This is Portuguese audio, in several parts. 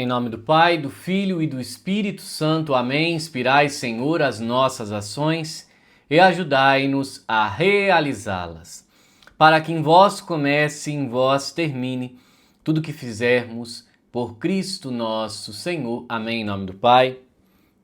Em nome do Pai, do Filho e do Espírito Santo. Amém. Inspirai, Senhor, as nossas ações e ajudai-nos a realizá-las. Para que em vós comece e em vós termine tudo que fizermos por Cristo nosso Senhor. Amém. Em nome do Pai,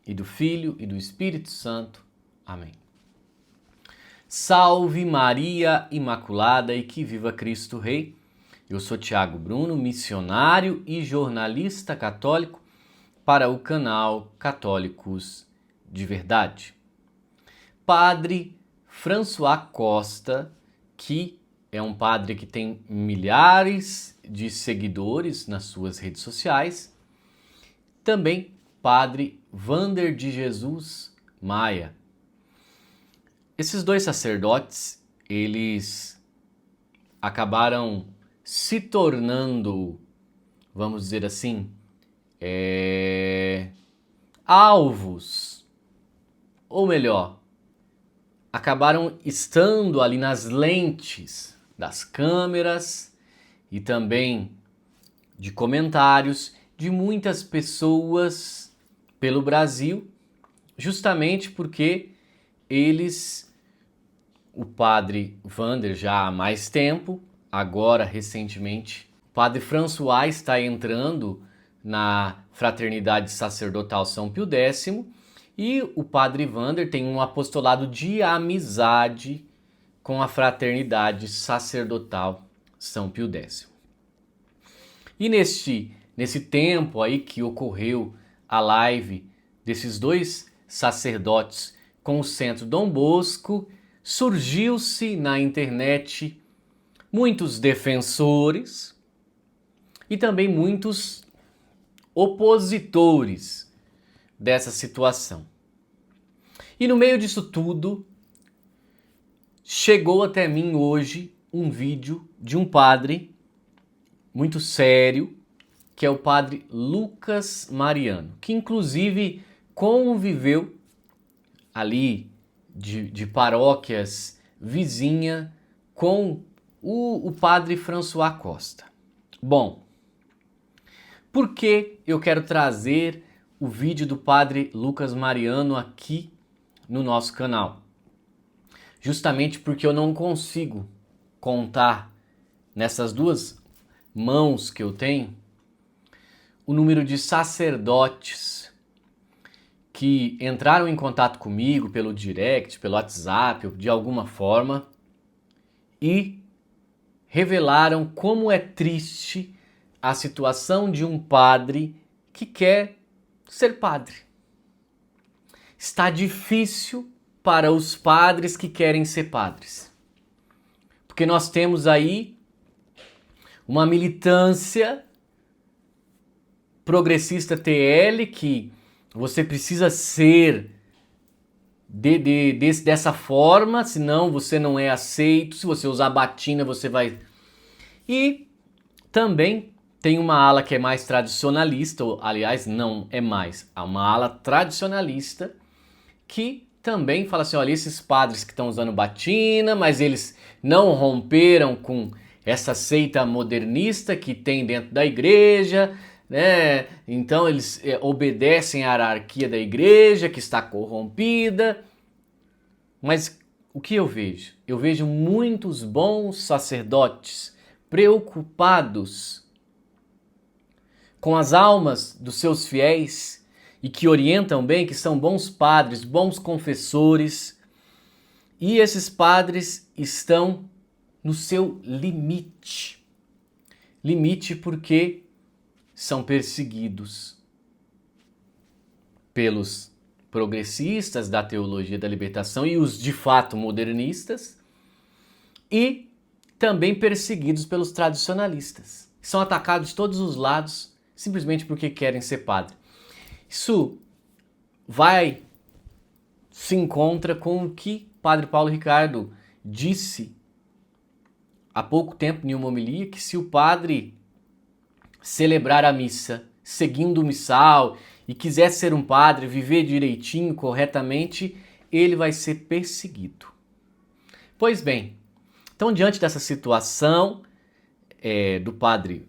e do Filho e do Espírito Santo. Amém. Salve Maria Imaculada e que viva Cristo Rei. Eu sou Tiago Bruno, missionário e jornalista católico para o canal Católicos de Verdade. Padre François Costa, que é um padre que tem milhares de seguidores nas suas redes sociais. Também Padre Wander de Jesus Maia. Esses dois sacerdotes, eles acabaram se tornando, vamos dizer assim, alvos, ou melhor, acabaram estando ali nas lentes das câmeras e também de comentários de muitas pessoas pelo Brasil, justamente porque o padre Wander já há mais tempo, agora recentemente, o padre François está entrando na Fraternidade Sacerdotal São Pio X e o padre Wander tem um apostolado de amizade com a Fraternidade Sacerdotal São Pio X. E nesse tempo aí que ocorreu a live desses dois sacerdotes com o Centro Dom Bosco, surgiu-se na internet muitos defensores e também muitos opositores dessa situação. E no meio disso tudo, chegou até mim hoje um vídeo de um padre muito sério, que é o padre Lucas Mariano, que inclusive conviveu ali de paróquias vizinha com o padre François Costa. Bom, por que eu quero trazer o vídeo do padre Lucas Mariano aqui no nosso canal? Justamente porque eu não consigo contar nessas duas mãos que eu tenho o número de sacerdotes que entraram em contato comigo pelo direct, pelo WhatsApp, de alguma forma, e revelaram como é triste a situação de um padre que quer ser padre. Está difícil para os padres que querem ser padres. Porque nós temos aí uma militância progressista TL que você precisa ser dessa forma, senão você não é aceito. Se você usar batina, você vai... E também tem uma ala que é mais tradicionalista, ou, aliás, não é mais, há uma ala tradicionalista que também fala assim, olha, esses padres que estão usando batina, mas eles não romperam com essa seita modernista que tem dentro da igreja, né? Então eles obedecem à hierarquia da igreja que está corrompida. Mas o que eu vejo? Eu vejo muitos bons sacerdotes preocupados com as almas dos seus fiéis e que orientam bem, que são bons padres, bons confessores. E esses padres estão no seu limite. Limite porque são perseguidos pelos progressistas da teologia da libertação e os de fato modernistas, e também perseguidos pelos tradicionalistas. São atacados de todos os lados simplesmente porque querem ser padre. Isso se encontra com o que Padre Paulo Ricardo disse há pouco tempo em uma homilia, que se o padre celebrar a missa seguindo o missal e quiser ser um padre, viver direitinho, corretamente, ele vai ser perseguido. Pois bem, então diante dessa situação do padre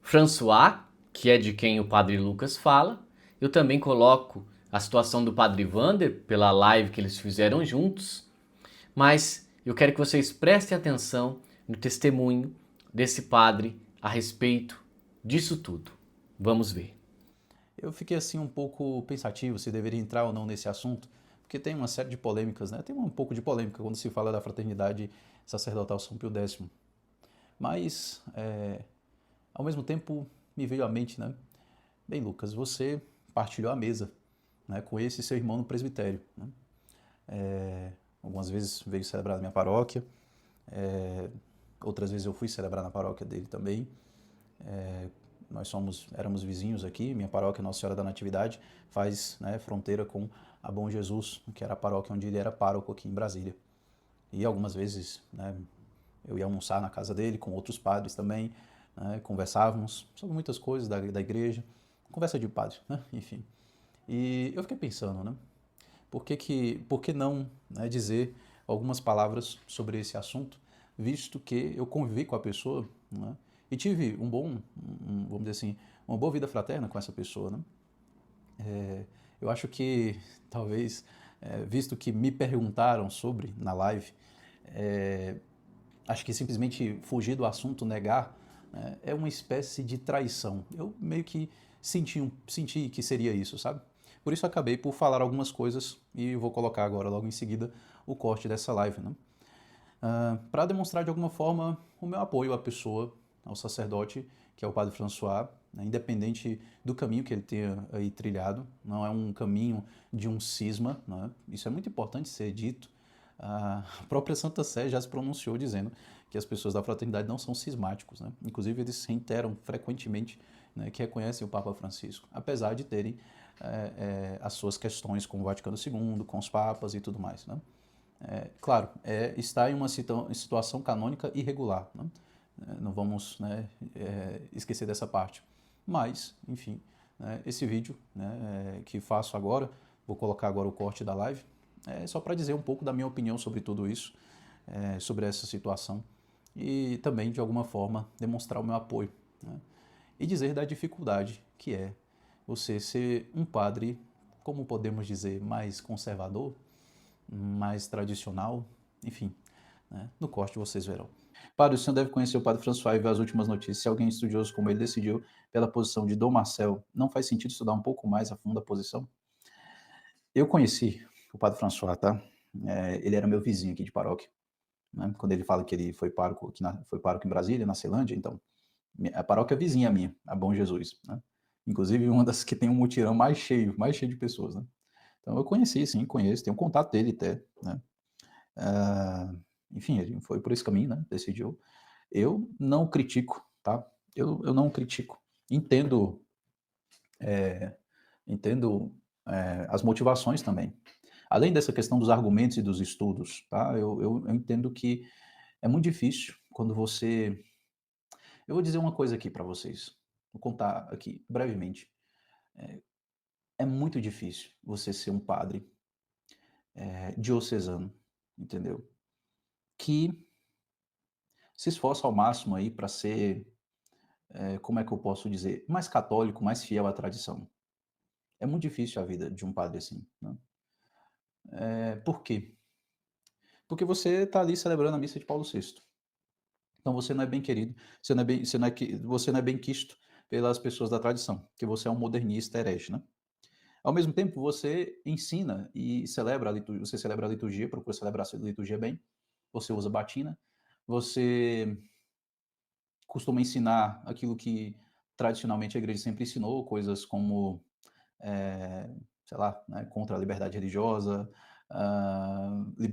François, que é de quem o Padre Lucas fala. Eu também coloco a situação do Padre Vander pela live que eles fizeram juntos, mas eu quero que vocês prestem atenção no testemunho desse padre a respeito disso tudo. Vamos ver. Eu fiquei assim um pouco pensativo se deveria entrar ou não nesse assunto, porque tem uma série de polêmicas, né? Tem um pouco de polêmica quando se fala da fraternidade sacerdotal São Pio X. Mas, ao mesmo tempo, me veio à mente, né? Bem, Lucas, você partilhou a mesa, né, com esse seu irmão no presbitério, né? Algumas vezes veio celebrar na minha paróquia, outras vezes eu fui celebrar na paróquia dele também. Nós éramos vizinhos aqui, minha paróquia Nossa Senhora da Natividade faz, né, fronteira com a Bom Jesus, que era a paróquia onde ele era pároco aqui em Brasília. E algumas vezes, né, eu ia almoçar na casa dele com outros padres também, né, conversávamos sobre muitas coisas da igreja, conversa de padre, né, enfim. E eu fiquei pensando, né, por que não, né, dizer algumas palavras sobre esse assunto, visto que eu convivi com a pessoa, né, e tive vamos dizer assim, uma boa vida fraterna com essa pessoa, né? Eu acho que talvez, visto que me perguntaram sobre na live, acho que simplesmente fugir do assunto, negar, né, é uma espécie de traição. Eu meio que senti que seria isso, sabe? Por isso acabei por falar algumas coisas e vou colocar agora, logo em seguida, o corte dessa live, né? Para demonstrar de alguma forma o meu apoio à pessoa, ao sacerdote, que é o Padre François, né, independente do caminho que ele tenha aí trilhado, não é um caminho de um cisma, né? Isso é muito importante ser dito. A própria Santa Sé já se pronunciou dizendo que as pessoas da fraternidade não são cismáticos, né? Inclusive eles reiteram frequentemente, né, que reconhecem o Papa Francisco, apesar de terem as suas questões com o Vaticano II, com os papas e tudo mais, né? Claro, está em uma situação canônica irregular, né? Não vamos, né, esquecer dessa parte. Mas, enfim, né, esse vídeo, né, que faço agora, vou colocar agora o corte da live, é só para dizer um pouco da minha opinião sobre tudo isso, sobre essa situação e também, de alguma forma, demonstrar o meu apoio, né? E dizer da dificuldade que é você ser um padre, como podemos dizer, mais conservador, mais tradicional, enfim, né? No corte vocês verão. Padre, o senhor deve conhecer o Padre François e ver as últimas notícias. Se alguém estudioso como ele decidiu pela posição de Dom Marcel, não faz sentido estudar um pouco mais a fundo a posição? Eu conheci o Padre François, tá? Ele era meu vizinho aqui de paróquia, né? Quando ele fala que ele foi pároco, foi pároco em Brasília, na Ceilândia, então, a paróquia vizinha minha, a Bom Jesus, né? Inclusive uma das que tem um mutirão mais cheio de pessoas, né? Então eu conheci, sim, conheço, tenho contato dele até, né? Enfim, ele foi por esse caminho, né? Decidiu. Eu não critico, tá? Eu não critico. Entendo, entendo as motivações também. Além dessa questão dos argumentos e dos estudos, tá? Eu entendo que é muito difícil quando você. Eu vou dizer uma coisa aqui para vocês. Vou contar aqui brevemente. É muito difícil você ser um padre diocesano, entendeu? Que se esforça ao máximo aí para ser, como é que eu posso dizer, mais católico, mais fiel à tradição. É muito difícil a vida de um padre assim, né? Por quê? Porque você está ali celebrando a missa de Paulo VI. Então você não é bem querido, você não é bem quisto pelas pessoas da tradição, porque você é um modernista herege, né? Ao mesmo tempo, você ensina e celebra a liturgia, você celebra a liturgia, procura celebrar a liturgia bem, você usa batina, você costuma ensinar aquilo que tradicionalmente a igreja sempre ensinou, coisas como, eh, sei lá, né, contra a liberdade religiosa,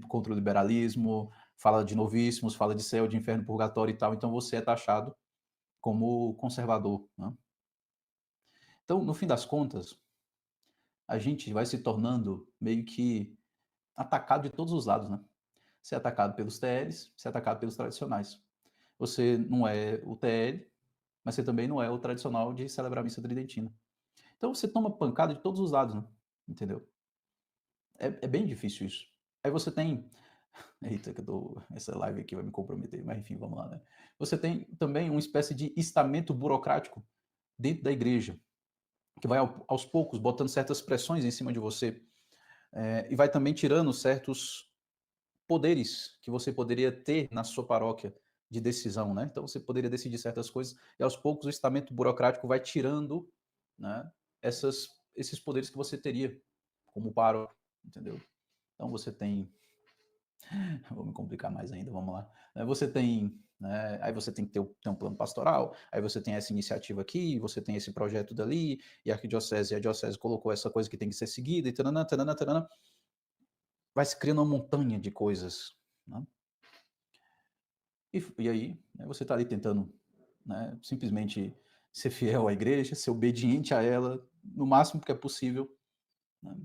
contra o liberalismo, fala de novíssimos, fala de céu, de inferno, purgatório e tal, então você é taxado como conservador, né? Então, no fim das contas, a gente vai se tornando meio que atacado de todos os lados, né? Ser atacado pelos TLs, ser atacado pelos tradicionais. Você não é o TL, mas você também não é o tradicional de celebrar a missa tridentina. Então você toma pancada de todos os lados, né? Entendeu? É bem difícil isso. Aí você tem. Eita, essa live aqui vai me comprometer, mas enfim, vamos lá, né? Você tem também uma espécie de estamento burocrático dentro da igreja, que vai aos poucos botando certas pressões em cima de você, e vai também tirando certos poderes que você poderia ter na sua paróquia de decisão, né? Então você poderia decidir certas coisas e aos poucos o estamento burocrático vai tirando, né, esses poderes que você teria como pároco, entendeu? Então você tem, vou me complicar mais ainda, vamos lá. Você tem, né, aí você tem que ter um plano pastoral, aí você tem essa iniciativa aqui, você tem esse projeto dali, e a diocese colocou essa coisa que tem que ser seguida, e tanana, tanana, tanana, vai se criando uma montanha de coisas, né? E aí, né, você está ali tentando, né, simplesmente ser fiel à igreja, ser obediente a ela, no máximo que é possível, né?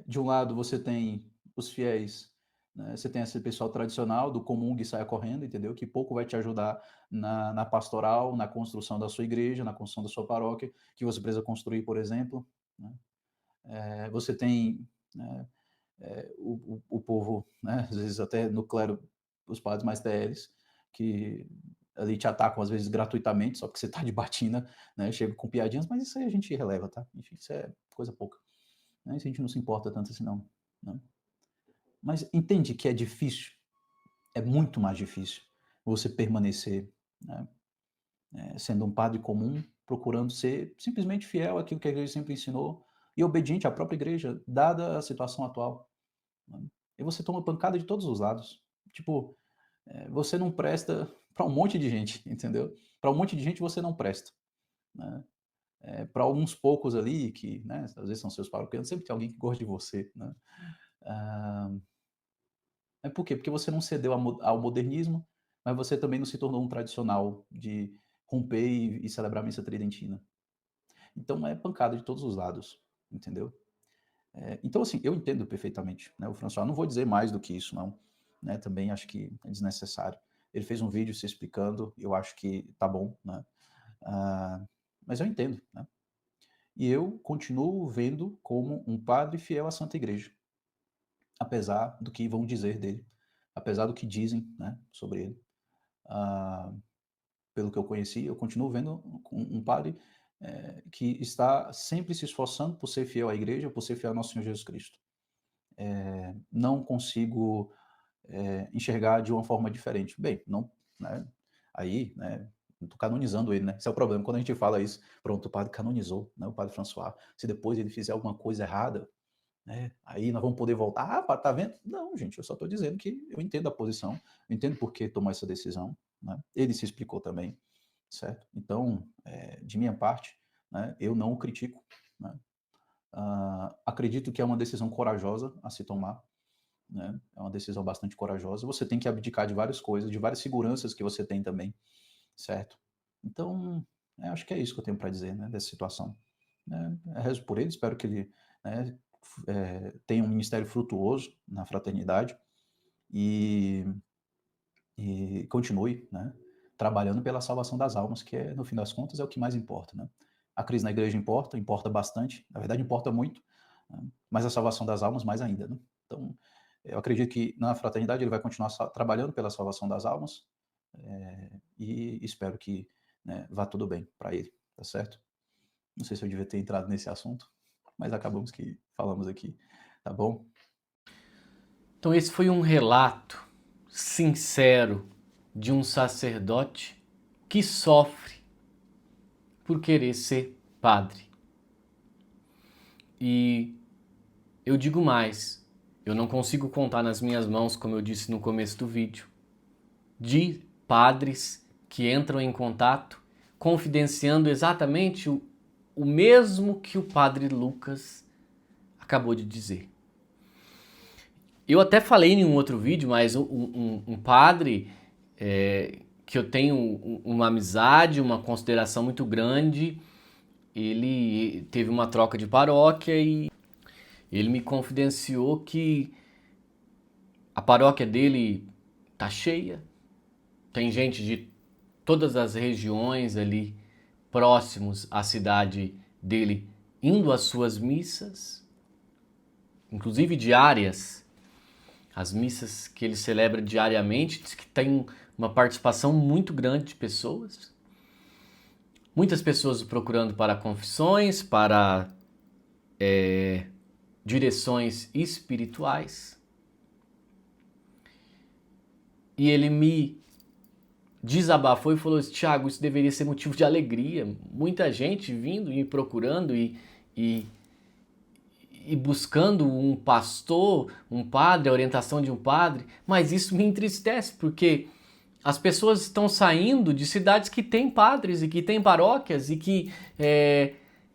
De um lado você tem os fiéis, né, você tem esse pessoal tradicional do comum que saia correndo, entendeu? Que pouco vai te ajudar na pastoral, na construção da sua igreja, na construção da sua paróquia, que você precisa construir, por exemplo, né? Você tem, né, o povo, né, às vezes até no clero, os padres mais TLs, que ali te atacam às vezes gratuitamente, só porque você tá de batina, né, chega com piadinhas, mas isso aí a gente releva, tá? Enfim, isso é coisa pouca, né? Isso a gente não se importa tanto assim não, né? Mas entende que é difícil, é muito mais difícil você permanecer, né, sendo um padre comum, procurando ser simplesmente fiel àquilo que a igreja sempre ensinou e obediente à própria igreja, dada a situação atual, né? E você toma pancada de todos os lados. Tipo, você não presta para um monte de gente, entendeu? Para um monte de gente você não presta, né? Para alguns poucos ali que, né, às vezes são seus paroquianos, sempre tem alguém que gosta de você, né? Ah, por quê? Porque você não cedeu ao modernismo, mas você também não se tornou um tradicional de romper e celebrar a missa tridentina. Então é pancada de todos os lados, entendeu? Então, assim, eu entendo perfeitamente, né, o François. Não vou dizer mais do que isso, não. Né, também acho que é desnecessário. Ele fez um vídeo se explicando, eu acho que tá bom, né? Ah, mas eu entendo, né? E eu continuo vendo como um padre fiel à Santa Igreja, apesar do que vão dizer dele, apesar do que dizem, né, sobre ele. Ah, pelo que eu conheci, eu continuo vendo um padre que está sempre se esforçando por ser fiel à Igreja, por ser fiel ao nosso Senhor Jesus Cristo. Não consigo enxergar de uma forma diferente. Bem, não, né, aí, né, não estou canonizando ele, né? Esse é o problema. Quando a gente fala isso, pronto, o padre canonizou, né, o padre François. Se depois ele fizer alguma coisa errada, né, aí nós vamos poder voltar. Ah, tá vendo? Não, gente, eu só estou dizendo que eu entendo a posição, eu entendo por que tomou essa decisão, né? Ele se explicou também, certo? Então, de minha parte, né, eu não o critico, né? Acredito que é uma decisão corajosa a se tomar, né? É uma decisão bastante corajosa. Você tem que abdicar de várias coisas, de várias seguranças que você tem também, certo? Então, acho que é isso que eu tenho para dizer, né, dessa situação. Rezo por ele, espero que ele, né, tenha um ministério frutuoso na fraternidade e, e continue, né, trabalhando pela salvação das almas, que no fim das contas é o que mais importa, né? A crise na igreja importa, importa bastante, na verdade importa muito, né, mas a salvação das almas mais ainda, né? Então, eu acredito que na fraternidade ele vai continuar trabalhando pela salvação das almas, e espero que, né, vá tudo bem para ele, tá certo? Não sei se eu devia ter entrado nesse assunto, mas acabamos que falamos aqui, tá bom? Então, esse foi um relato sincero de um sacerdote que sofre por querer ser padre. E eu digo mais, eu não consigo contar nas minhas mãos, como eu disse no começo do vídeo, de padres que entram em contato confidenciando exatamente o mesmo que o padre Lucas acabou de dizer. Eu até falei em um outro vídeo, mas um padre que eu tenho uma amizade, uma consideração muito grande, ele teve uma troca de paróquia e ele me confidenciou que a paróquia dele tá cheia, tem gente de todas as regiões ali próximos à cidade dele indo às suas missas, inclusive diárias. As missas que ele celebra diariamente, diz que tem uma participação muito grande de pessoas. muitas pessoas o procurando para confissões, para direções espirituais. E ele me desabafou e falou: Tiago, isso deveria ser motivo de alegria. Muita gente vindo e me procurando e buscando um pastor, um padre, a orientação de um padre, mas isso me entristece, porque as pessoas estão saindo de cidades que têm padres e que têm paróquias e que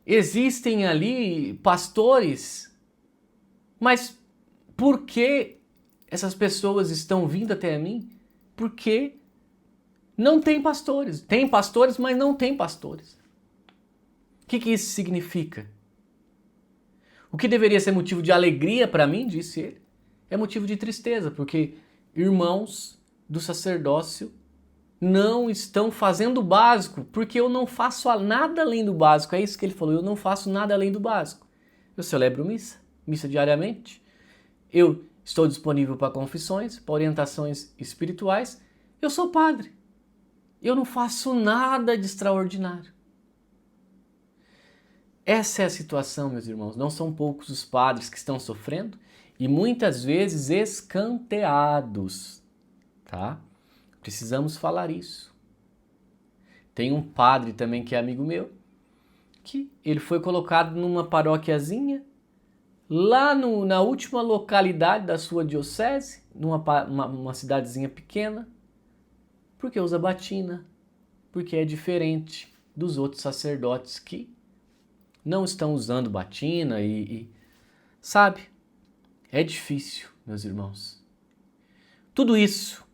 existem ali pastores. Mas por que essas pessoas estão vindo até mim? Porque não tem pastores. Tem pastores, mas não tem pastores. O que isso significa? O que deveria ser motivo de alegria para mim, disse ele, é motivo de tristeza, porque irmãos do sacerdócio não estão fazendo o básico, porque eu não faço nada além do básico. É isso que ele falou, eu não faço nada além do básico. Eu celebro missa diariamente. Eu estou disponível para confissões, para orientações espirituais. Eu sou padre. Eu não faço nada de extraordinário. Essa é a situação, meus irmãos. Não são poucos os padres que estão sofrendo e muitas vezes escanteados, tá? Precisamos falar isso. Tem um padre também que é amigo meu, que ele foi colocado numa paróquiazinha, lá na última localidade da sua diocese, numa cidadezinha pequena, porque usa batina, porque é diferente dos outros sacerdotes que não estão usando batina sabe, é difícil, meus irmãos. Tudo isso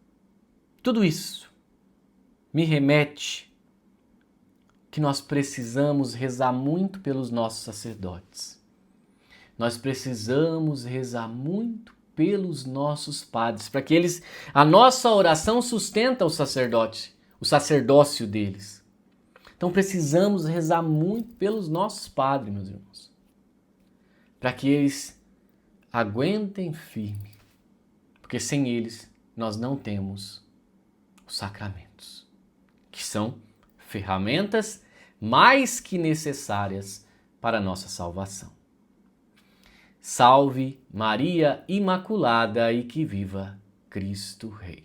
me remete que nós precisamos rezar muito pelos nossos sacerdotes. Nós precisamos rezar muito pelos nossos padres, para que a nossa oração sustenta o sacerdócio deles. Então precisamos rezar muito pelos nossos padres, meus irmãos, para que eles aguentem firme, porque sem eles nós não temos os sacramentos, que são ferramentas mais que necessárias para a nossa salvação. Salve Maria Imaculada e que viva Cristo Rei.